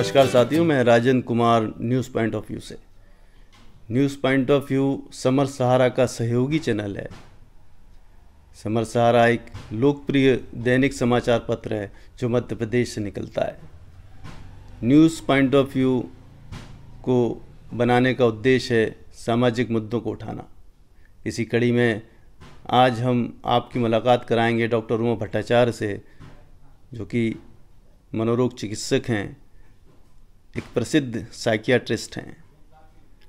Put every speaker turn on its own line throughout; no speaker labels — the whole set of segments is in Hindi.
नमस्कार साथियों, मैं Rajan Kumar News Point of View से। News Point of View Samar Sahara का सहयोगी चैनल है। समर सहारा एक लोकप्रिय दैनिक समाचार पत्र है जो मध्य प्रदेश से निकलता है। न्यूज़ पॉइंट ऑफ व्यू को बनाने का उद्देश्य है सामाजिक मुद्दों को उठाना। इसी कड़ी में आज हम आपकी मुलाकात कराएंगे डॉक्टर उमा भट्टाचार्य से, जो कि मनोरोग चिकित्सक हैं, एक प्रसिद्ध साइकियाट्रिस्ट हैं।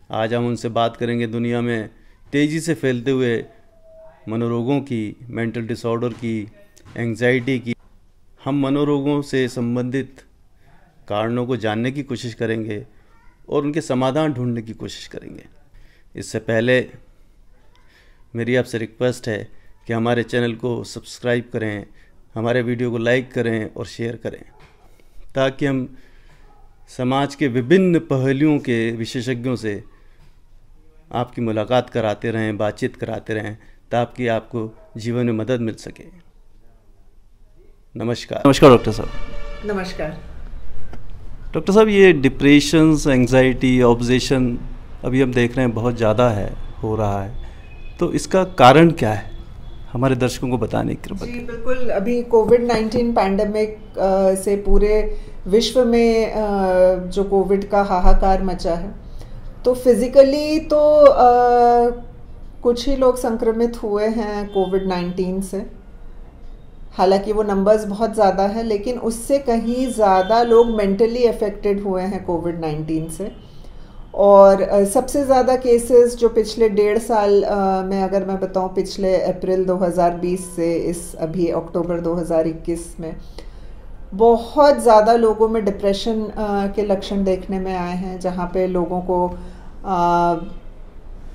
आज हम उनसे बात करेंगे दुनिया में तेज़ी से फैलते हुए मनोरोगों की, मेंटल डिसऑर्डर की, एंग्जाइटी की। हम मनोरोगों से संबंधित कारणों को जानने की कोशिश करेंगे और उनके समाधान ढूंढने की कोशिश करेंगे। इससे पहले मेरी आपसे रिक्वेस्ट है कि हमारे चैनल को सब्सक्राइब करें, हमारे वीडियो को लाइक करें और शेयर करें, ताकि हम समाज के विभिन्न पहलुओं के विशेषज्ञों से आपकी मुलाकात कराते रहें, बातचीत कराते रहें, ताकि आपको जीवन में मदद मिल सके। नमस्कार। नमस्कार डॉक्टर साहब।
नमस्कार
डॉक्टर साहब, ये डिप्रेशंस, एंग्जाइटी, ऑब्सेशन अभी हम देख रहे हैं बहुत ज़्यादा हो रहा है, तो इसका कारण क्या है हमारे दर्शकों को बताने की कृपा।
जी बिल्कुल, अभी कोविड-19 पैंडेमिक से पूरे विश्व में जो कोविड का हाहाकार मचा है, तो फिज़िकली तो कुछ ही लोग संक्रमित हुए हैं कोविड-19 से। हालांकि वो नंबर्स बहुत ज़्यादा है, लेकिन उससे कहीं ज़्यादा लोग मेंटली अफेक्टेड हुए हैं कोविड-19 से। और सबसे ज़्यादा केसेस जो पिछले 1.5 साल में अगर मैं बताऊं, पिछले अप्रैल 2020 से इस अभी अक्टूबर 2021 में बहुत ज़्यादा लोगों में डिप्रेशन के लक्षण देखने में आए हैं, जहां पे लोगों को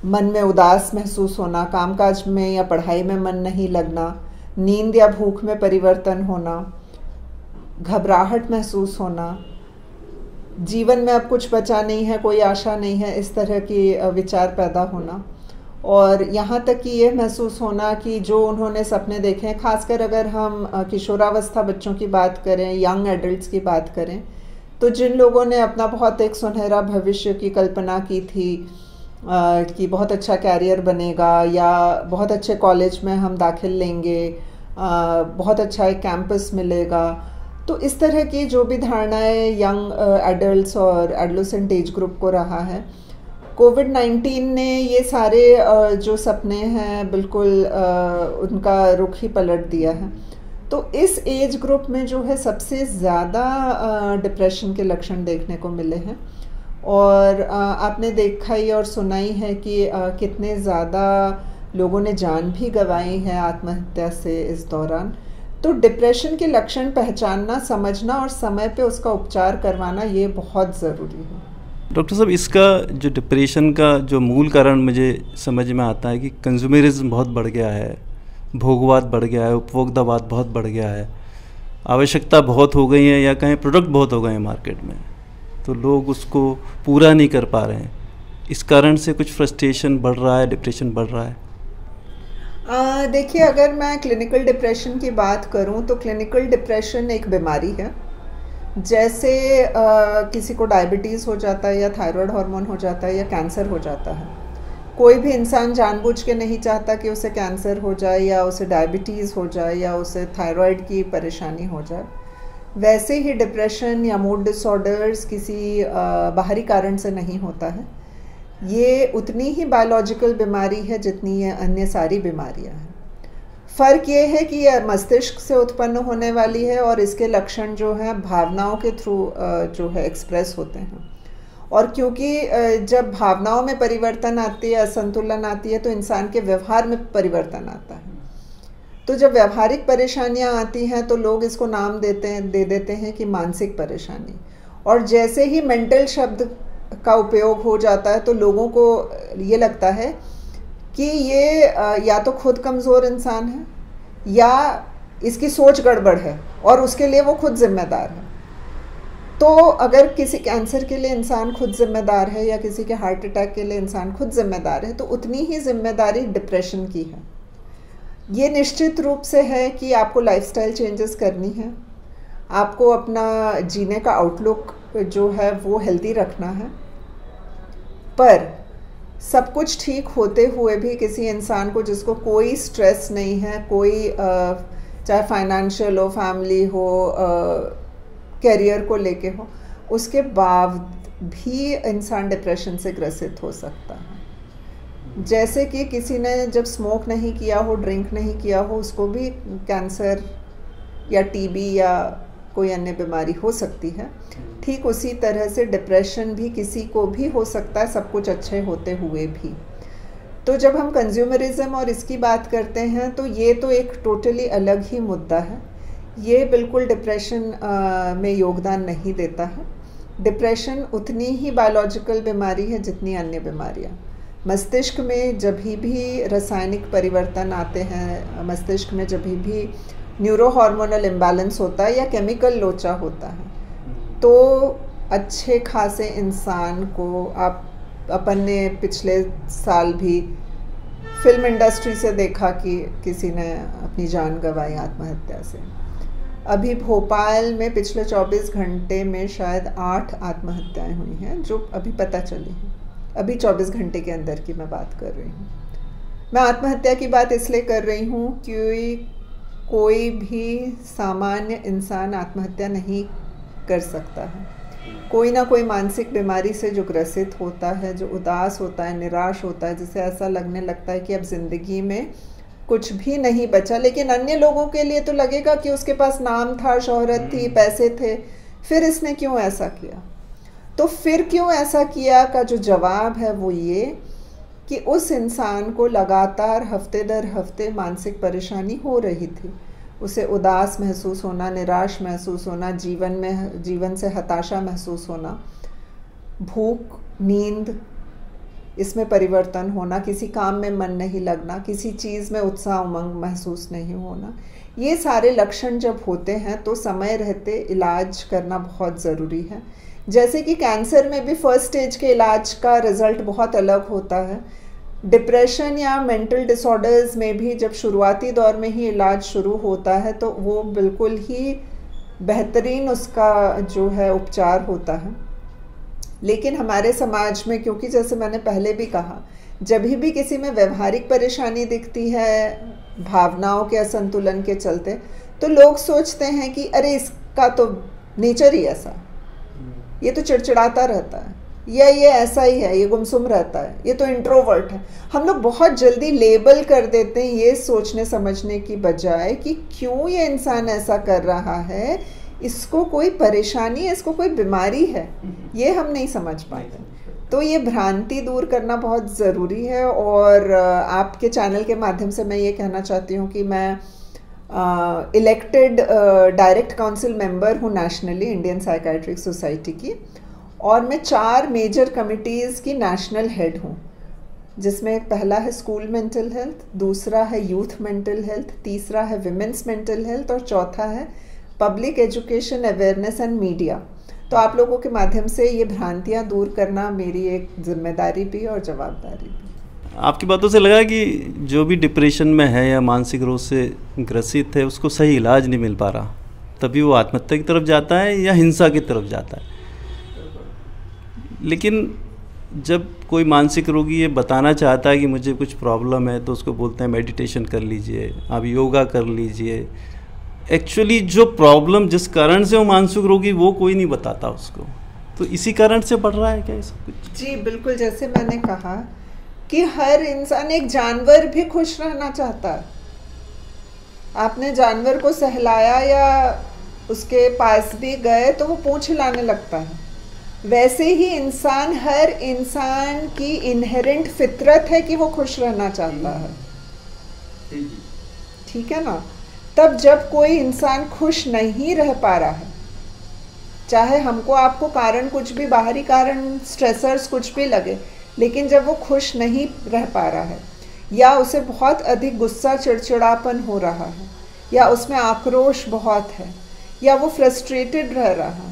मन में उदास महसूस होना, कामकाज में या पढ़ाई में मन नहीं लगना, नींद या भूख में परिवर्तन होना, घबराहट महसूस होना, जीवन में अब कुछ बचा नहीं है, कोई आशा नहीं है, इस तरह की विचार पैदा होना। और यहाँ तक कि ये महसूस होना कि जो उन्होंने सपने देखे हैं, खासकर अगर हम किशोरावस्था बच्चों की बात करें, यंग एडल्ट्स की बात करें, तो जिन लोगों ने अपना बहुत एक सुनहरा भविष्य की कल्पना की थी कि बहुत अच्छा कैरियर बनेगा या बहुत अच्छे कॉलेज में हम दाखिल लेंगे, बहुत अच्छा एक कैंपस मिलेगा, तो इस तरह की जो भी धारणाएं यंग एडल्ट्स और एडोलेसेंट एज ग्रुप को रहा है, कोविड-19 ने ये सारे जो सपने हैं बिल्कुल उनका रुख ही पलट दिया है। तो इस एज ग्रुप में जो है सबसे ज़्यादा डिप्रेशन के लक्षण देखने को मिले हैं। और आपने देखा ही और सुना ही है कि कितने ज़्यादा लोगों ने जान भी गंवाई है आत्महत्या से इस दौरान। तो डिप्रेशन के लक्षण पहचानना, समझना और समय पे उसका उपचार करवाना ये बहुत ज़रूरी है।
डॉक्टर साहब, इसका जो डिप्रेशन का जो मूल कारण मुझे समझ में आता है कि कंज्यूमरिज्म बहुत बढ़ गया है, भोगवाद बढ़ गया है, उपभोक्तावाद बहुत बढ़ गया है, आवश्यकता बहुत हो गई है या कहीं प्रोडक्ट बहुत हो गए हैं मार्केट में, तो लोग उसको पूरा नहीं कर पा रहे हैं। इस कारण से कुछ फ्रस्ट्रेशन बढ़ रहा है, डिप्रेशन बढ़ रहा है।
देखिए, अगर मैं क्लिनिकल डिप्रेशन की बात करूं तो क्लिनिकल डिप्रेशन एक बीमारी है। जैसे किसी को डायबिटीज़ हो जाता है या थायराइड हार्मोन हो जाता है या कैंसर हो जाता है, कोई भी इंसान जानबूझ के नहीं चाहता कि उसे कैंसर हो जाए या उसे डायबिटीज़ हो जाए या उसे थायराइड की परेशानी हो जाए, वैसे ही डिप्रेशन या मूड डिसऑर्डर्स किसी बाहरी कारण से नहीं होता है। ये उतनी ही बायोलॉजिकल बीमारी है जितनी ये अन्य सारी बीमारियां हैं। फ़र्क ये है कि यह मस्तिष्क से उत्पन्न होने वाली है और इसके लक्षण जो हैं भावनाओं के थ्रू जो है एक्सप्रेस होते हैं। और क्योंकि जब भावनाओं में परिवर्तन आती है, असंतुलन आती है, तो इंसान के व्यवहार में परिवर्तन आता है। तो जब व्यावहारिक परेशानियां आती हैं तो लोग इसको नाम दे देते हैं कि मानसिक परेशानी। और जैसे ही मेंटल शब्द का उपयोग हो जाता है तो लोगों को ये लगता है कि ये या तो खुद कमज़ोर इंसान है या इसकी सोच गड़बड़ है और उसके लिए वो खुद जिम्मेदार है। तो अगर किसी कैंसर के लिए इंसान खुद जिम्मेदार है या किसी के हार्ट अटैक के लिए इंसान खुद जिम्मेदार है, तो उतनी ही जिम्मेदारी डिप्रेशन की है। ये निश्चित रूप से है कि आपको लाइफस्टाइल चेंजेस करनी है, आपको अपना जीने का आउटलुक जो है वो हेल्दी रखना है। पर सब कुछ ठीक होते हुए भी किसी इंसान को जिसको कोई स्ट्रेस नहीं है, कोई चाहे फाइनेंशियल हो, फैमिली हो, करियर को लेके हो, उसके बाद भी इंसान डिप्रेशन से ग्रसित हो सकता है। जैसे कि किसी ने जब स्मोक नहीं किया हो, ड्रिंक नहीं किया हो, उसको भी कैंसर या टीबी या कोई अन्य बीमारी हो सकती है। ठीक उसी तरह से डिप्रेशन भी किसी को भी हो सकता है, सब कुछ अच्छे होते हुए भी। तो जब हम कंज्यूमरिज्म और इसकी बात करते हैं तो ये तो एक टोटली अलग ही मुद्दा है। ये बिल्कुल डिप्रेशन में योगदान नहीं देता है। डिप्रेशन उतनी ही बायोलॉजिकल बीमारी है जितनी अन्य बीमारियाँ। मस्तिष्क में जब भी रासायनिक परिवर्तन आते हैं, मस्तिष्क में जब भी न्यूरो हार्मोनल इम्बैलेंस होता है या केमिकल लोचा होता है, तो अच्छे खासे इंसान को, आप अपन ने पिछले साल भी फिल्म इंडस्ट्री से देखा कि किसी ने अपनी जान गंवाई आत्महत्या से। अभी भोपाल में पिछले 24 घंटे में शायद 8 आत्महत्याएं हुई हैं जो अभी पता चली हैं। अभी 24 घंटे के अंदर की मैं बात कर रही हूँ। मैं आत्महत्या की बात इसलिए कर रही हूँ क्योंकि कोई भी सामान्य इंसान आत्महत्या नहीं कर सकता है। कोई ना कोई मानसिक बीमारी से जो ग्रसित होता है, जो उदास होता है, निराश होता है, जिसे ऐसा लगने लगता है कि अब ज़िंदगी में कुछ भी नहीं बचा। लेकिन अन्य लोगों के लिए तो लगेगा कि उसके पास नाम था, शोहरत थी, पैसे थे, फिर इसने क्यों ऐसा किया। तो फिर क्यों ऐसा किया का जो जवाब है वो ये कि उस इंसान को लगातार हफ्ते दर हफ्ते मानसिक परेशानी हो रही थी। उसे उदास महसूस होना, निराश महसूस होना, जीवन से हताशा महसूस होना, भूख, नींद, इसमें परिवर्तन होना, किसी काम में मन नहीं लगना, किसी चीज़ में उत्साह उमंग महसूस नहीं होना। ये सारे लक्षण जब होते हैं तो समय रहते इलाज करना बहुत ज़रूरी है। जैसे कि कैंसर में भी फर्स्ट स्टेज के इलाज का रिज़ल्ट बहुत अलग होता है। डिप्रेशन या मेंटल डिसऑर्डर्स में भी जब शुरुआती दौर में ही इलाज शुरू होता है तो वो बिल्कुल ही बेहतरीन उसका जो है उपचार होता है। लेकिन हमारे समाज में, क्योंकि जैसे मैंने पहले भी कहा, जब भी किसी में व्यवहारिक परेशानी दिखती है भावनाओं के असंतुलन के चलते, तो लोग सोचते हैं कि अरे इसका तो नेचर ही ऐसा, ये तो चिड़चिड़ाता रहता है, या ये ऐसा ही है, ये गुमसुम रहता है, ये तो इंट्रोवर्ट है। हम लोग बहुत जल्दी लेबल कर देते हैं ये सोचने समझने की बजाय कि क्यों ये इंसान ऐसा कर रहा है, इसको कोई परेशानी है, इसको कोई बीमारी है, ये हम नहीं समझ पाते। तो ये भ्रांति दूर करना बहुत ज़रूरी है। और आपके चैनल के माध्यम से मैं ये कहना चाहती हूँ कि मैं इलेक्टेड डायरेक्ट काउंसिल मेंबर हूँ नेशनली इंडियन साइकियाट्रिक सोसाइटी की, और मैं 4 मेजर कमिटीज़ की नेशनल हेड हूँ, जिसमें पहला है स्कूल मेंटल हेल्थ, दूसरा है यूथ मेंटल हेल्थ, तीसरा है विमेंस मेंटल हेल्थ और चौथा है public education, awareness and media. तो आप लोगों के माध्यम से ये भ्रांतियाँ दूर करना मेरी एक जिम्मेदारी भी और जवाबदारी भी।
आपकी बातों से लगा कि जो भी डिप्रेशन में है या मानसिक रोग से ग्रसित है उसको सही इलाज नहीं मिल पा रहा, तभी वो आत्महत्या की तरफ जाता है या हिंसा की तरफ जाता है। लेकिन जब कोई मानसिक रोगी ये बताना चाहता है कि मुझे कुछ प्रॉब्लम है तो उसको बोलते हैं मेडिटेशन कर लीजिए, आप योगा कर लीजिए। एक्चुअली जो प्रॉब्लम जिस कारण से वो मानसिक रोगी वो कोई नहीं बताता उसको, तो इसी कारण से बढ़ रहा है क्या ये सब कुछ?
जी बिल्कुल, जैसे मैंने कहा कि हर इंसान, एक जानवर भी खुश रहना चाहता है। आपने जानवर को सहलाया या उसके पास भी गए तो वो पूंछ हिलाने लगता है। वैसे ही इंसान, हर इंसान की इनहेरेंट फितरत है कि वो खुश रहना चाहता है, ठीक है ना। तब जब कोई इंसान खुश नहीं रह पा रहा है, चाहे हमको आपको कारण कुछ भी, बाहरी कारण, स्ट्रेसर्स कुछ भी लगे, लेकिन जब वो खुश नहीं रह पा रहा है या उसे बहुत अधिक गुस्सा, चिड़चिड़ापन हो रहा है, या उसमें आक्रोश बहुत है, या वो फ्रस्ट्रेटेड रह रहा है,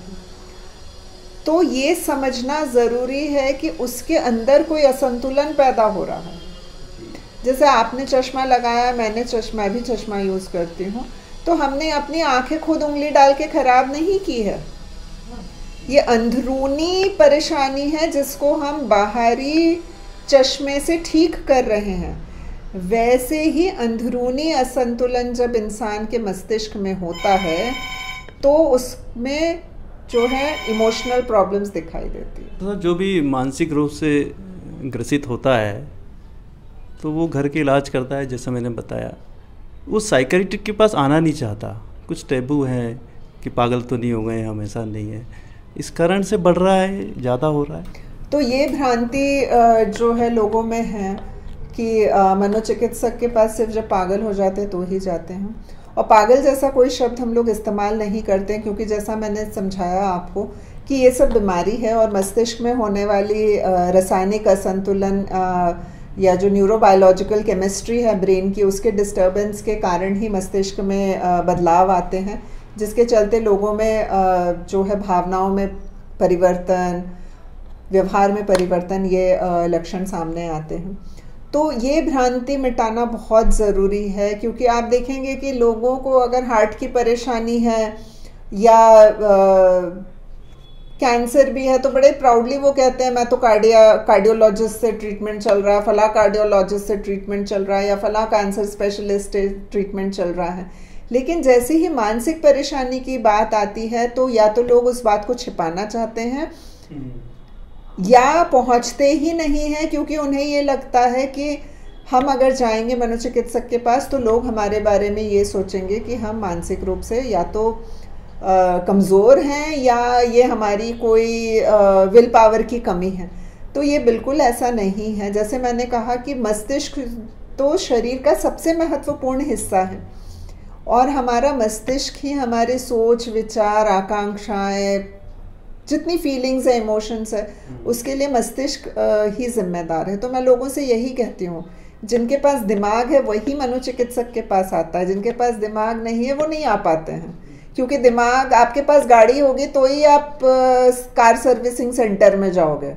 तो ये समझना ज़रूरी है कि उसके अंदर कोई असंतुलन पैदा हो रहा है। जैसे आपने चश्मा लगाया, मैं भी चश्मा यूज़ करती हूँ, तो हमने अपनी आंखें खुद उंगली डाल के ख़राब नहीं की है। ये अंदरूनी परेशानी है जिसको हम बाहरी चश्मे से ठीक कर रहे हैं। वैसे ही अंदरूनी असंतुलन जब इंसान के मस्तिष्क में होता है तो उसमें जो है इमोशनल प्रॉब्लम्स दिखाई देती है।
तो जो भी मानसिक रूप से ग्रसित होता है तो वो घर के इलाज करता है, जैसा मैंने बताया। वो साइकियाट्रिस्ट के पास आना नहीं चाहता, कुछ टैबू है कि पागल तो नहीं हो गए, हमेशा नहीं है, इस कारण से बढ़ रहा है, ज़्यादा हो रहा है।
तो ये भ्रांति जो है लोगों में है कि मनोचिकित्सक के पास सिर्फ जब पागल हो जाते हैं तो ही जाते हैं। और पागल जैसा कोई शब्द हम लोग इस्तेमाल नहीं करते हैं, क्योंकि जैसा मैंने समझाया आपको कि ये सब बीमारी है और मस्तिष्क में होने वाली रासायनिक असंतुलन या जो न्यूरोबायोलॉजिकल केमिस्ट्री है ब्रेन की, उसके डिस्टर्बेंस के कारण ही मस्तिष्क में बदलाव आते हैं, जिसके चलते लोगों में जो है भावनाओं में परिवर्तन, व्यवहार में परिवर्तन, ये लक्षण सामने आते हैं। तो ये भ्रांति मिटाना बहुत ज़रूरी है, क्योंकि आप देखेंगे कि लोगों को अगर हार्ट की परेशानी है या कैंसर भी है तो बड़े प्राउडली वो कहते हैं मैं तो कार्डियोलॉजिस्ट से ट्रीटमेंट चल रहा है, फला कार्डियोलॉजिस्ट से ट्रीटमेंट चल रहा है या फला कैंसर स्पेशलिस्ट से ट्रीटमेंट चल रहा है। लेकिन जैसे ही मानसिक परेशानी की बात आती है तो या तो लोग उस बात को छिपाना चाहते हैं या पहुंचते ही नहीं हैं, क्योंकि उन्हें ये लगता है कि हम अगर जाएंगे मनोचिकित्सक के पास तो लोग हमारे बारे में ये सोचेंगे कि हम मानसिक रूप से या तो कमज़ोर हैं या ये हमारी कोई विल पावर की कमी है। तो ये बिल्कुल ऐसा नहीं है। जैसे मैंने कहा कि मस्तिष्क तो शरीर का सबसे महत्वपूर्ण हिस्सा है और हमारा मस्तिष्क ही हमारे सोच, विचार, आकांक्षाएं, जितनी फीलिंग्स है, इमोशंस है, उसके लिए मस्तिष्क ही जिम्मेदार है। तो मैं लोगों से यही कहती हूँ, जिनके पास दिमाग है वही मनोचिकित्सक के पास आता है, जिनके पास दिमाग नहीं है वो नहीं आ पाते हैं। क्योंकि दिमाग, आपके पास गाड़ी होगी तो ही आप कार सर्विसिंग सेंटर में जाओगे,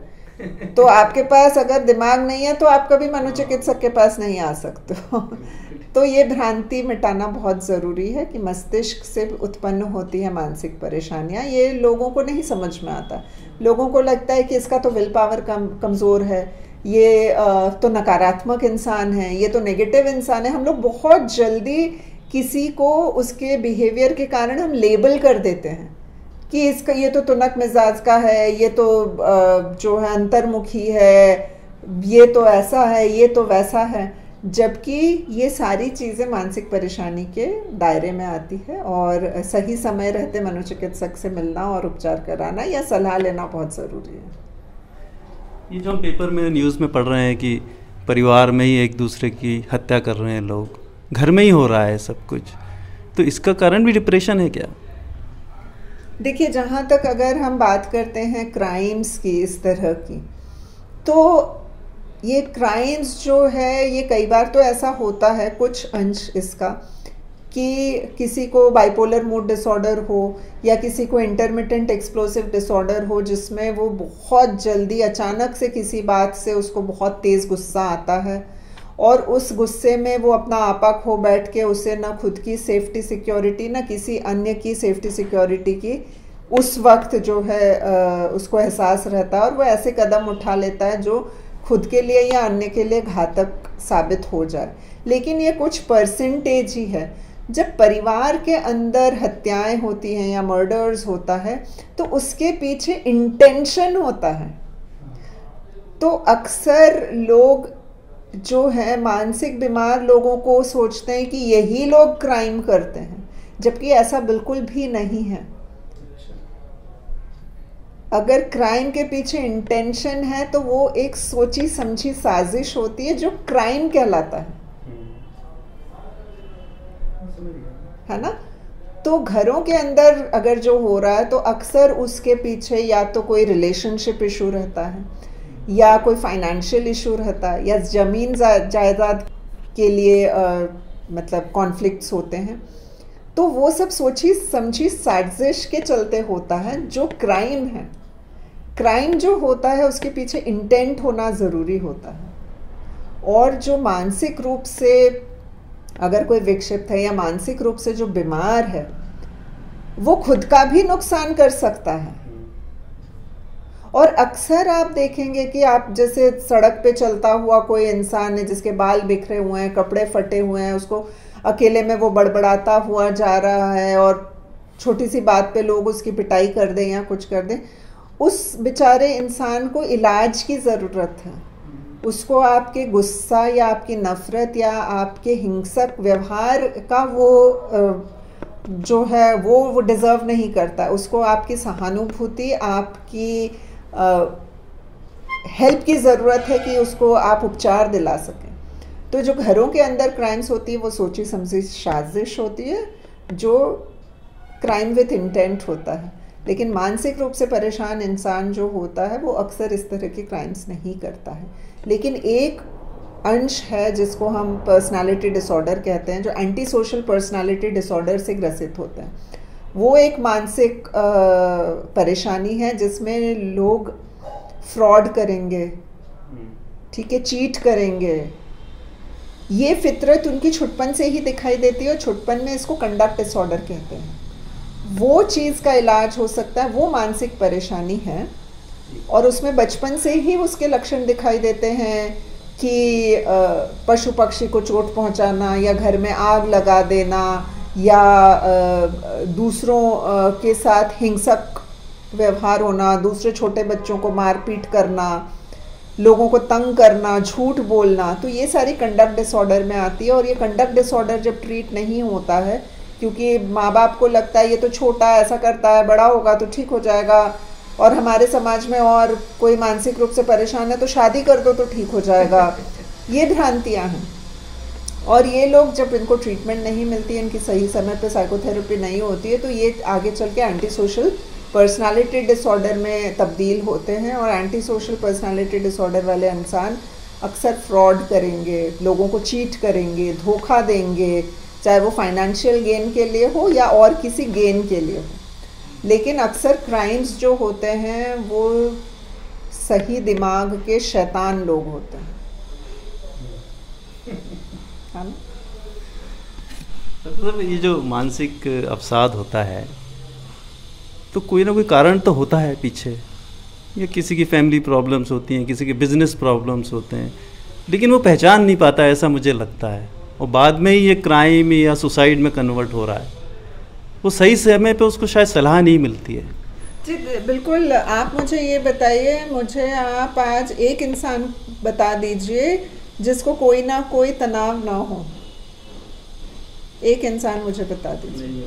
तो आपके पास अगर दिमाग नहीं है तो आप कभी मनोचिकित्सक के पास नहीं आ सकते हो। तो ये भ्रांति मिटाना बहुत ज़रूरी है कि मस्तिष्क से उत्पन्न होती है मानसिक परेशानियाँ। ये लोगों को नहीं समझ में आता। लोगों को लगता है कि इसका तो विल पावर कमज़ोर है, ये तो नकारात्मक इंसान है, ये तो नेगेटिव इंसान है। हम लोग बहुत जल्दी किसी को उसके बिहेवियर के कारण हम लेबल कर देते हैं कि इसका ये तो तुनक मिजाज का है, ये तो जो है अंतर्मुखी है, ये तो ऐसा है, ये तो वैसा है, जबकि ये सारी चीज़ें मानसिक परेशानी के दायरे में आती है और सही समय रहते मनोचिकित्सक से मिलना और उपचार कराना या सलाह लेना बहुत ज़रूरी है।
ये जो हम पेपर में, न्यूज़ में पढ़ रहे हैं कि परिवार में ही एक दूसरे की हत्या कर रहे हैं लोग, घर में ही हो रहा है सब कुछ, तो इसका कारण भी डिप्रेशन है क्या?
देखिए, जहाँ तक अगर हम बात करते हैं क्राइम्स की, इस तरह की, तो ये क्राइम्स जो है ये कई बार तो ऐसा होता है, कुछ अंश इसका, कि किसी को बाइपोलर मूड डिसऑर्डर हो या किसी को इंटरमिटेंट एक्सप्लोसिव डिसऑर्डर हो, जिसमें वो बहुत जल्दी अचानक से किसी बात से उसको बहुत तेज़ गुस्सा आता है और उस गुस्से में वो अपना आपा खो बैठ के उसे ना खुद की सेफ्टी सिक्योरिटी ना किसी अन्य की सेफ्टी सिक्योरिटी की उस वक्त जो है उसको एहसास रहता है और वो ऐसे कदम उठा लेता है जो खुद के लिए या अन्य के लिए घातक साबित हो जाए। लेकिन ये कुछ परसेंटेज ही है। जब परिवार के अंदर हत्याएं होती हैं या मर्डर्स होता है तो उसके पीछे इंटेंशन होता है। तो अक्सर लोग जो है मानसिक बीमार लोगों को सोचते हैं कि यही लोग क्राइम करते हैं, जबकि ऐसा बिल्कुल भी नहीं है। अगर क्राइम के पीछे इंटेंशन है तो वो एक सोची समझी साजिश होती है जो क्राइम कहलाता है ना। तो घरों के अंदर अगर जो हो रहा है तो अक्सर उसके पीछे या तो कोई रिलेशनशिप इशू रहता है या कोई फाइनेंशियल इशू रहता है या ज़मीन जायदाद के लिए मतलब कॉन्फ्लिक्ट्स होते हैं। तो वो सब सोची समझी साजिश के चलते होता है जो क्राइम है। क्राइम जो होता है उसके पीछे इंटेंट होना ज़रूरी होता है। और जो मानसिक रूप से अगर कोई विक्षिप्त है या मानसिक रूप से जो बीमार है वो खुद का भी नुकसान कर सकता है। और अक्सर आप देखेंगे कि आप जैसे सड़क पे चलता हुआ कोई इंसान है जिसके बाल बिखरे हुए हैं, कपड़े फटे हुए हैं, उसको अकेले में वो बड़बड़ाता हुआ जा रहा है और छोटी सी बात पे लोग उसकी पिटाई कर दें या कुछ कर दें, उस बेचारे इंसान को इलाज की ज़रूरत है। उसको आपके गुस्सा या आपकी नफ़रत या आपके हिंसक व्यवहार का वो जो है वो डिज़र्व नहीं करता। उसको आपकी सहानुभूति, आपकी हेल्प की ज़रूरत है कि उसको आप उपचार दिला सकें। तो जो घरों के अंदर क्राइम्स होती है वो सोची समझी साजिश होती है, जो क्राइम विथ इंटेंट होता है। लेकिन मानसिक रूप से परेशान इंसान जो होता है वो अक्सर इस तरह के क्राइम्स नहीं करता है। लेकिन एक अंश है जिसको हम पर्सनालिटी डिसऑर्डर कहते हैं, जो एंटी सोशल पर्सनालिटी डिसऑर्डर से ग्रसित होते हैं। वो एक मानसिक परेशानी है जिसमें लोग फ्रॉड करेंगे, ठीक है, चीट करेंगे। ये फितरत उनकी छुटपन से ही दिखाई देती है और छुटपन में इसको कंडक्ट डिसऑर्डर कहते हैं। वो चीज़ का इलाज हो सकता है, वो मानसिक परेशानी है और उसमें बचपन से ही उसके लक्षण दिखाई देते हैं कि पशु पक्षी को चोट पहुंचाना या घर में आग लगा देना या दूसरों के साथ हिंसक व्यवहार होना, दूसरे छोटे बच्चों को मारपीट करना, लोगों को तंग करना, झूठ बोलना, तो ये सारी कंडक्ट डिसऑर्डर में आती है। और ये कंडक्ट डिसऑर्डर जब ट्रीट नहीं होता है, क्योंकि माँ बाप को लगता है ये तो छोटा ऐसा करता है, बड़ा होगा तो ठीक हो जाएगा, और हमारे समाज में और कोई मानसिक रूप से परेशान है तो शादी कर दो तो ठीक हो जाएगा, ये भ्रांतियाँ हैं। और ये लोग जब इनको ट्रीटमेंट नहीं मिलती है, इनकी सही समय पे साइकोथेरेपी नहीं होती है, तो ये आगे चल के एंटी सोशल पर्सनालिटी डिसऑर्डर में तब्दील होते हैं। और एंटी सोशल पर्सनालिटी डिसऑर्डर वाले इंसान अक्सर फ्रॉड करेंगे, लोगों को चीट करेंगे, धोखा देंगे, चाहे वो फाइनेंशियल गेन के लिए हो या और किसी गेन के लिए हो। लेकिन अक्सर क्राइम्स जो होते हैं वो सही दिमाग के शैतान लोग होते हैं, है ना?
मतलब ये जो मानसिक अवसाद होता है तो कोई ना कोई कारण तो होता है पीछे, या किसी की फैमिली प्रॉब्लम्स होती हैं, किसी के बिजनेस प्रॉब्लम्स होते हैं, लेकिन वो पहचान नहीं पाता, ऐसा मुझे लगता है, और बाद में ही ये क्राइम या सुसाइड में कन्वर्ट हो रहा है। वो सही समय पे उसको शायद सलाह नहीं मिलती है।
जी बिल्कुल। आप मुझे ये बताइए, मुझे आप आज एक इंसान बता दीजिए जिसको कोई ना कोई तनाव ना हो। एक इंसान मुझे बता दीजिए,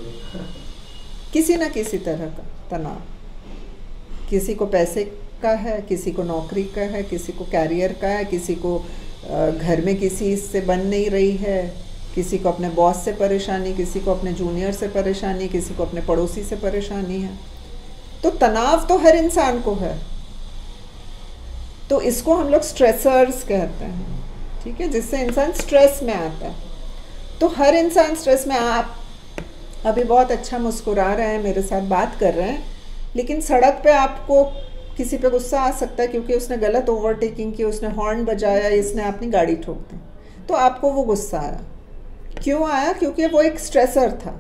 किसी ना किसी तरह का तनाव। किसी को पैसे का है, किसी को नौकरी का है, किसी को कैरियर का है, किसी को घर में किसी से बन नहीं रही है, किसी को अपने बॉस से परेशानी, किसी को अपने जूनियर से परेशानी, किसी को अपने पड़ोसी से परेशानी है। तो तनाव तो हर इंसान को है, तो इसको हम लोग स्ट्रेसर्स कहते हैं, ठीक है, जिससे इंसान स्ट्रेस में आता है। तो हर इंसान स्ट्रेस में, आप अभी बहुत अच्छा मुस्कुरा रहे हैं, मेरे साथ बात कर रहे हैं, लेकिन सड़क पे आपको किसी पे गुस्सा आ सकता है क्योंकि उसने गलत ओवरटेकिंग की, उसने हॉर्न बजाया, इसने अपनी गाड़ी ठोक दी, तो आपको वो गुस्सा आया। क्यों आया? क्योंकि वो एक स्ट्रेसर था,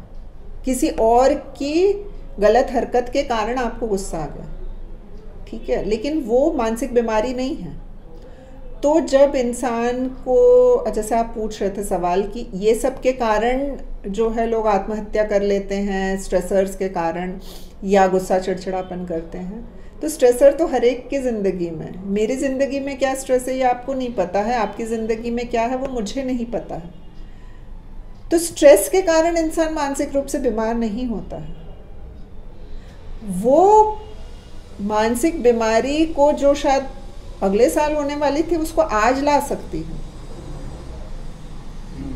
किसी और की गलत हरकत के कारण आपको गुस्सा आ गया, ठीक है, लेकिन वो मानसिक बीमारी नहीं है। तो जब इंसान को, जैसे आप पूछ रहे थे सवाल कि ये सब के कारण जो है लोग आत्महत्या कर लेते हैं स्ट्रेसर्स के कारण, या गुस्सा चिड़चिड़ापन करते हैं, तो स्ट्रेसर तो हर एक की ज़िंदगी में, मेरी ज़िंदगी में क्या स्ट्रेस है ये आपको नहीं पता है, आपकी ज़िंदगी में क्या है वो मुझे नहीं पता है। तो स्ट्रेस के कारण इंसान मानसिक रूप से बीमार नहीं होता है। वो मानसिक बीमारी को जो शायद अगले साल होने वाली थी उसको आज ला सकती है,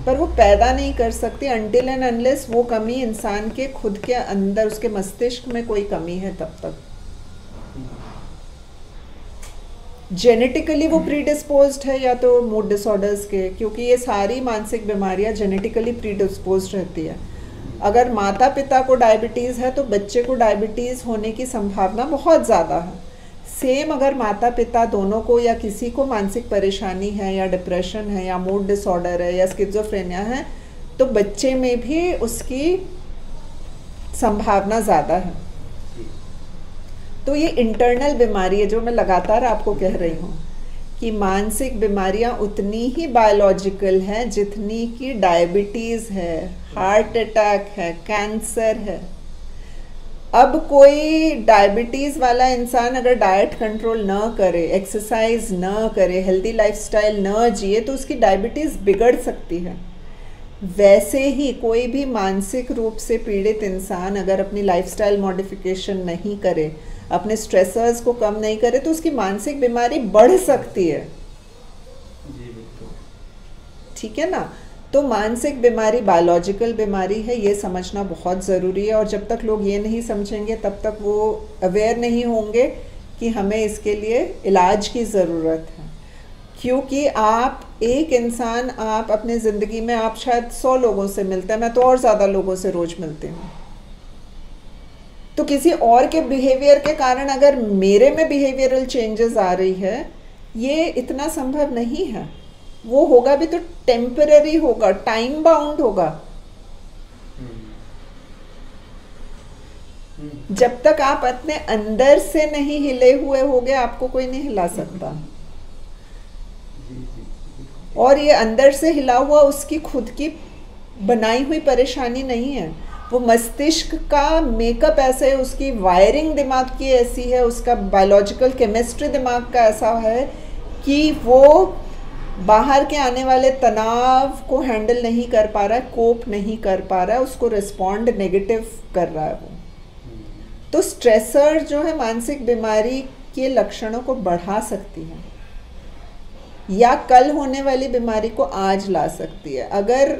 पर वो पैदा नहीं कर सकती अनटिल एंड अनलेस वो कमी इंसान के खुद के अंदर, उसके मस्तिष्क में कोई कमी है तब तक। जेनेटिकली वो प्रीडिस्पोज्ड है या तो मूड डिसऑर्डर्स के, क्योंकि ये सारी मानसिक बीमारियां जेनेटिकली प्रीडिस्पोज्ड रहती है। अगर माता पिता को डायबिटीज़ है तो बच्चे को डायबिटीज़ होने की संभावना बहुत ज़्यादा है। सेम अगर माता पिता दोनों को या किसी को मानसिक परेशानी है या डिप्रेशन है या मूड डिसऑर्डर है या स्किज़ोफ्रेनिया है, तो बच्चे में भी उसकी संभावना ज़्यादा है। तो ये इंटरनल बीमारी है जो मैं लगातार आपको कह रही हूँ कि मानसिक बीमारियाँ उतनी ही बायोलॉजिकल हैं जितनी कि डायबिटीज़ है, हार्ट अटैक है, कैंसर है। अब कोई डायबिटीज़ वाला इंसान अगर डाइट कंट्रोल ना करे, एक्सरसाइज ना करे, हेल्दी लाइफस्टाइल ना जिए तो उसकी डायबिटीज़ बिगड़ सकती है। वैसे ही कोई भी मानसिक रूप से पीड़ित इंसान अगर अपनी लाइफस्टाइल मॉडिफिकेशन नहीं करे, अपने स्ट्रेसर्स को कम नहीं करे, तो उसकी मानसिक बीमारी बढ़ सकती है। ठीक है ना? तो मानसिक बीमारी बायोलॉजिकल बीमारी है, ये समझना बहुत ज़रूरी है। और जब तक लोग ये नहीं समझेंगे तब तक वो अवेयर नहीं होंगे कि हमें इसके लिए इलाज की ज़रूरत है। क्योंकि आप एक इंसान, आप अपने ज़िंदगी में आप शायद 100 लोगों से मिलते हैं, मैं तो और ज़्यादा लोगों से रोज़ मिलती हूँ। तो किसी और के बिहेवियर के कारण अगर मेरे में बिहेवियरल चेंजेस आ रही है, ये इतना संभव नहीं है। वो होगा भी तो टेम्पररी होगा, टाइम बाउंड होगा। जब तक आप अपने अंदर से नहीं हिले हुए होगे, आपको कोई नहीं हिला सकता। और ये अंदर से हिला हुआ उसकी खुद की बनाई हुई परेशानी नहीं है। वो मस्तिष्क का मेकअप ऐसा है, उसकी वायरिंग दिमाग की ऐसी है, उसका बायोलॉजिकल केमिस्ट्री दिमाग का ऐसा है कि वो बाहर के आने वाले तनाव को हैंडल नहीं कर पा रहा है, कोप नहीं कर पा रहा है, उसको रिस्पॉन्ड नेगेटिव कर रहा है वो। तो स्ट्रेसर जो है मानसिक बीमारी के लक्षणों को बढ़ा सकती है या कल होने वाली बीमारी को आज ला सकती है। अगर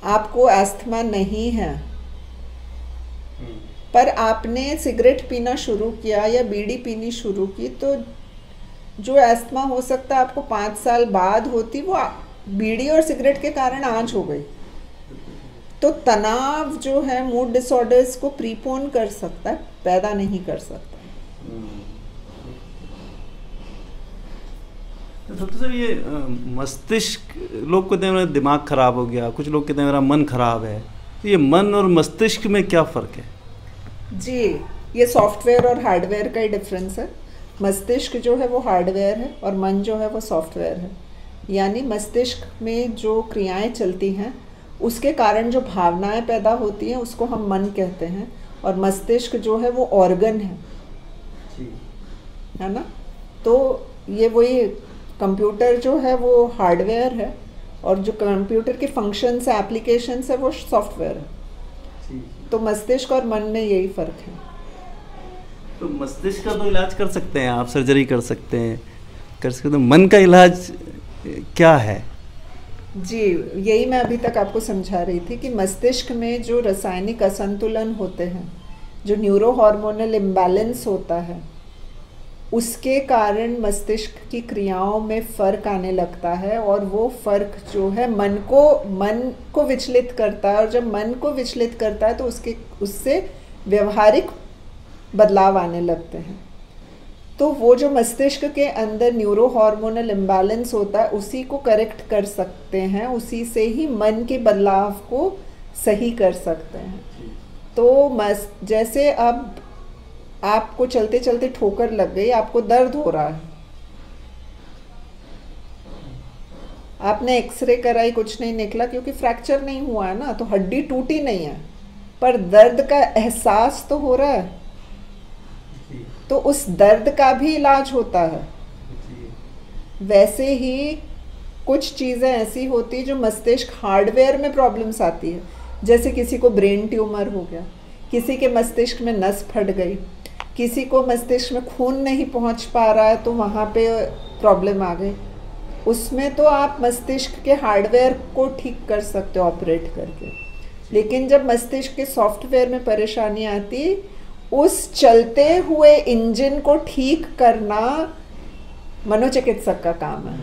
आपको अस्थमा नहीं है पर आपने सिगरेट पीना शुरू किया या बीड़ी पीनी शुरू की, तो जो अस्थमा हो सकता है आपको 5 साल बाद होती, वो बीड़ी और सिगरेट के कारण आज हो गई। तो तनाव जो है मूड डिसऑर्डर्स को प्रीपोन कर सकता है, पैदा नहीं कर सकता।
डॉक्टर साहब, ये मस्तिष्क, लोग कहते हैं दिमाग खराब हो गया, कुछ लोग कहते हैं मेरा मन खराब है, तो ये मन और मस्तिष्क में क्या फ़र्क है?
जी, ये सॉफ्टवेयर और हार्डवेयर का ही डिफरेंस है। मस्तिष्क जो है वो हार्डवेयर है और मन जो है वो सॉफ्टवेयर है। यानी मस्तिष्क में जो क्रियाएं चलती हैं उसके कारण जो भावनाएं पैदा होती हैं उसको हम मन कहते हैं, और मस्तिष्क जो है वो ऑर्गन है ना? तो ये वही कंप्यूटर जो है वो हार्डवेयर है और जो कंप्यूटर के फंक्शंस है, एप्लीकेशंस है, वो सॉफ्टवेयर है। तो मस्तिष्क और मन में यही फ़र्क है।
तो मस्तिष्क का तो इलाज कर सकते हैं आप, सर्जरी कर सकते हैं, तो मन का इलाज क्या है?
जी, यही मैं अभी तक आपको समझा रही थी कि मस्तिष्क में जो रासायनिक असंतुलन होते हैं, जो न्यूरो हार्मोनल इम्बैलेंस होता है, उसके कारण मस्तिष्क की क्रियाओं में फ़र्क आने लगता है और वो फ़र्क जो है मन को विचलित करता है। और जब मन को विचलित करता है तो उससे व्यवहारिक बदलाव आने लगते हैं। तो वो जो मस्तिष्क के अंदर न्यूरो हार्मोनल इम्बैलेंस होता है उसी को करेक्ट कर सकते हैं, उसी से ही मन के बदलाव को सही कर सकते हैं। तो जैसे अब आपको चलते चलते ठोकर लग गई, आपको दर्द हो रहा है, आपने एक्सरे कराई, कुछ नहीं निकला क्योंकि फ्रैक्चर नहीं हुआ है ना, तो हड्डी टूटी नहीं है, पर दर्द का एहसास तो हो रहा है। तो उस दर्द का भी इलाज होता है। वैसे ही कुछ चीज़ें ऐसी होती जो मस्तिष्क हार्डवेयर में प्रॉब्लम्स आती है, जैसे किसी को ब्रेन ट्यूमर हो गया, किसी के मस्तिष्क में नस फट गई, किसी को मस्तिष्क में खून नहीं पहुंच पा रहा है तो वहाँ पे प्रॉब्लम आ गई। उसमें तो आप मस्तिष्क के हार्डवेयर को ठीक कर सकते हो ऑपरेट करके, लेकिन जब मस्तिष्क के सॉफ्टवेयर में परेशानी आती, उस चलते हुए इंजन को ठीक करना मनोचिकित्सक का काम है।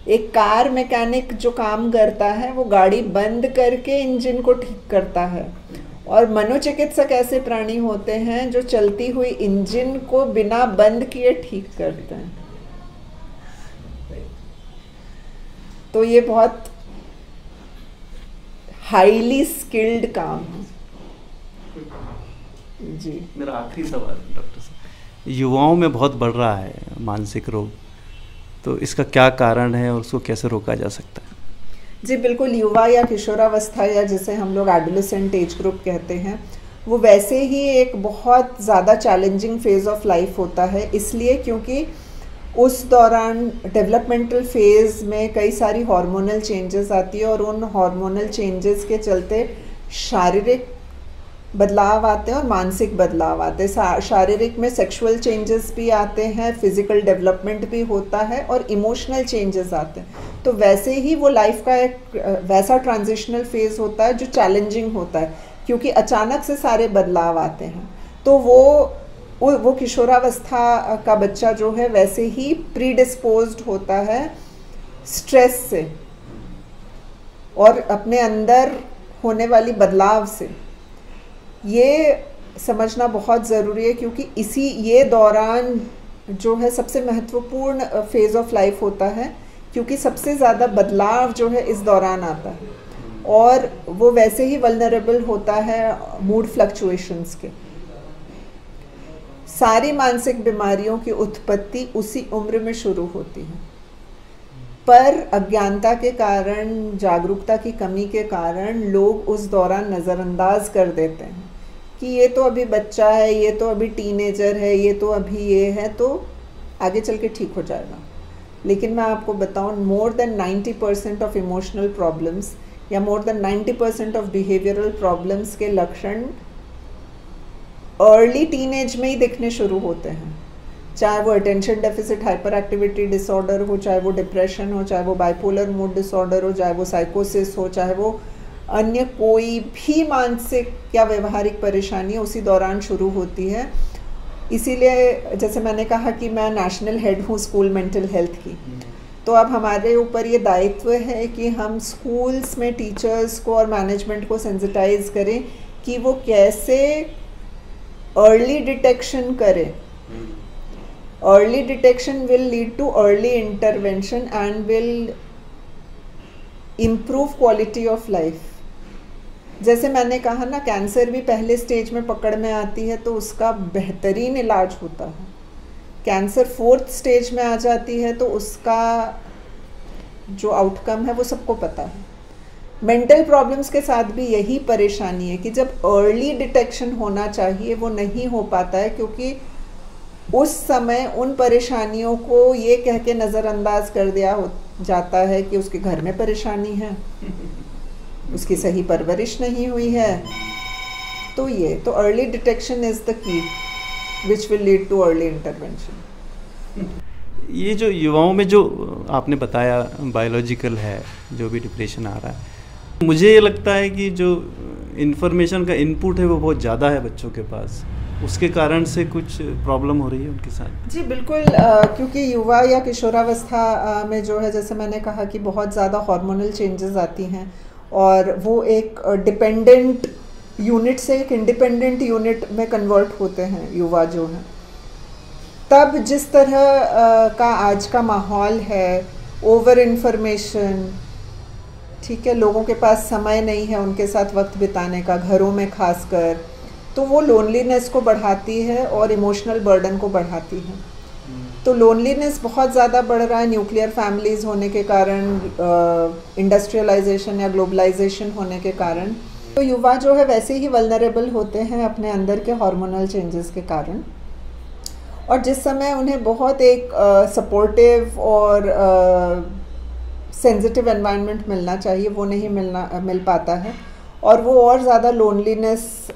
एक कार मैकेनिक जो काम करता है वो गाड़ी बंद करके इंजन को ठीक करता है, और मनोचिकित्सक ऐसे प्राणी होते हैं जो चलती हुई इंजन को बिना बंद किए ठीक करते हैं। तो ये बहुत हाईली स्किल्ड काम है। जी
मेरा आखिरी सवाल डॉक्टर साहब, युवाओं में बहुत बढ़ रहा है मानसिक रोग, तो इसका क्या कारण है और उसको कैसे रोका जा सकता है?
जी बिल्कुल, युवा या किशोरावस्था या जिसे हम लोग एडोलेसेंट एज ग्रुप कहते हैं, वो वैसे ही एक बहुत ज़्यादा चैलेंजिंग फेज़ ऑफ लाइफ होता है, इसलिए क्योंकि उस दौरान डेवलपमेंटल फेज़ में कई सारी हार्मोनल चेंजेस आती है और उन हार्मोनल चेंजेस के चलते शारीरिक बदलाव आते हैं और मानसिक बदलाव आते हैं। शारीरिक में सेक्सुअल चेंजेस भी आते हैं, फिजिकल डेवलपमेंट भी होता है और इमोशनल चेंजेस आते हैं। तो वैसे ही वो लाइफ का एक वैसा ट्रांजिशनल फेज़ होता है जो चैलेंजिंग होता है, क्योंकि अचानक से सारे बदलाव आते हैं। तो वो किशोरावस्था का बच्चा जो है वैसे ही प्रीडिस्पोज्ड होता है स्ट्रेस से और अपने अंदर होने वाली बदलाव से। ये समझना बहुत ज़रूरी है, क्योंकि ये दौरान जो है सबसे महत्वपूर्ण फेज़ ऑफ लाइफ होता है, क्योंकि सबसे ज़्यादा बदलाव जो है इस दौरान आता है और वो वैसे ही वल्नरेबल होता है मूड फ्लक्चुएशंस के। सारी मानसिक बीमारियों की उत्पत्ति उसी उम्र में शुरू होती है, पर अज्ञानता के कारण, जागरूकता की कमी के कारण लोग उस दौरान नज़रअंदाज कर देते हैं कि ये तो अभी बच्चा है, ये तो अभी टीनेजर है, ये तो अभी ये है, तो आगे चल के ठीक हो जाएगा। लेकिन मैं आपको बताऊं, more than 90% of emotional problems या more than 90% of behavioural problems के लक्षण अर्ली टीनेज में ही दिखने शुरू होते हैं। चाहे वो attention deficit hyper activity disorder हो, चाहे वो डिप्रेशन हो, चाहे वो बाइपोलर मूड डिसऑर्डर हो, चाहे वो साइकोसिस हो, चाहे वो अन्य कोई भी मानसिक या व्यवहारिक परेशानी उसी दौरान शुरू होती है। इसीलिए जैसे मैंने कहा कि मैं नेशनल हेड हूँ स्कूल मेंटल हेल्थ की, तो अब हमारे ऊपर ये दायित्व है कि हम स्कूल्स में टीचर्स को और मैनेजमेंट को सेंसिटाइज करें कि वो कैसे अर्ली डिटेक्शन करें। Early detection will lead too early intervention and will improve quality of life. जैसे मैंने कहा ना, कैंसर भी पहले स्टेज में पकड़ में आती है तो उसका बेहतरीन इलाज होता है। कैंसर 4th स्टेज में आ जाती है तो उसका जो आउटकम है वो सबको पता है। मेंटल प्रॉब्लम्स के साथ भी यही परेशानी है कि जब अर्ली डिटेक्शन होना चाहिए वो नहीं हो पाता है, क्योंकि उस समय उन परेशानियों को ये कह के नज़रअंदाज कर दिया जाता है कि उसके घर में परेशानी है, उसकी सही परवरिश नहीं हुई है। तो early detection is the key which will lead too early intervention.
ये जो युवाओं में जो आपने बताया बायोलॉजिकल है, जो भी डिप्रेशन आ रहा है, मुझे ये लगता है कि जो इन्फॉर्मेशन का इनपुट है वो बहुत ज़्यादा है बच्चों के पास, उसके कारण से कुछ प्रॉब्लम हो रही है उनके साथ।
जी बिल्कुल, क्योंकि युवा या किशोरावस्था में जो है, जैसे मैंने कहा कि बहुत ज़्यादा हार्मोनल चेंजेस आती हैं और वो एक डिपेंडेंट यूनिट से एक इंडिपेंडेंट यूनिट में कन्वर्ट होते हैं युवा जो है। तब जिस तरह का आज का माहौल है, ओवर इन्फॉर्मेशन, ठीक है, लोगों के पास समय नहीं है उनके साथ वक्त बिताने का, घरों में खासकर, तो वो लोनलीनेस को बढ़ाती है और इमोशनल बर्डन को बढ़ाती है। तो लोनलीनेस बहुत ज़्यादा बढ़ रहा है न्यूक्लियर फैमिलीज़ होने के कारण, इंडस्ट्रियलाइजेशन या ग्लोबलाइजेशन होने के कारण। तो युवा जो है वैसे ही वल्नरेबल होते हैं अपने अंदर के हार्मोनल चेंजेस के कारण, और जिस समय उन्हें बहुत एक सपोर्टिव और सेंसिटिव एनवायरनमेंट मिलना चाहिए वो नहीं मिल पाता है और वो और ज़्यादा लोनलीनेस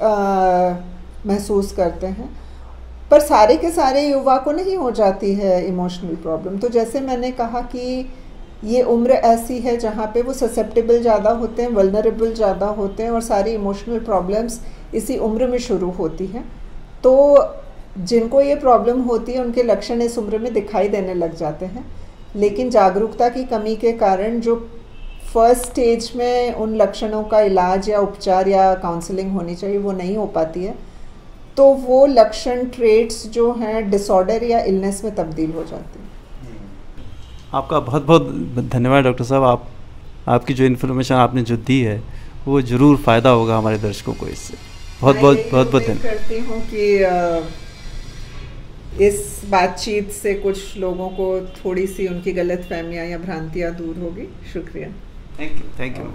महसूस करते हैं। पर सारे के सारे युवा को नहीं हो जाती है इमोशनल प्रॉब्लम। तो जैसे मैंने कहा कि ये उम्र ऐसी है जहाँ पे वो ससेप्टेबल ज़्यादा होते हैं, वल्नरेबल ज़्यादा होते हैं और सारी इमोशनल प्रॉब्लम्स इसी उम्र में शुरू होती हैं। तो जिनको ये प्रॉब्लम होती है उनके लक्षण इस उम्र में दिखाई देने लग जाते हैं, लेकिन जागरूकता की कमी के कारण जो फर्स्ट स्टेज में उन लक्षणों का इलाज या उपचार या काउंसलिंग होनी चाहिए वो नहीं हो पाती है, तो वो लक्षण ट्रेट्स जो हैं डिसऑर्डर या इलनेस में तब्दील हो जाती हैं।
आपका बहुत बहुत धन्यवाद डॉक्टर साहब। आपकी जो इन्फॉर्मेशन आपने जो दी है वो ज़रूर फ़ायदा होगा हमारे दर्शकों को इससे। बहुत बहुत बहुत बहुत
मैं
धन्यवाद।
करती हूँ कि इस बातचीत से कुछ लोगों को थोड़ी सी उनकी गलतफहमियां या भ्रांतियां दूर होगी। शुक्रिया।
Thank you.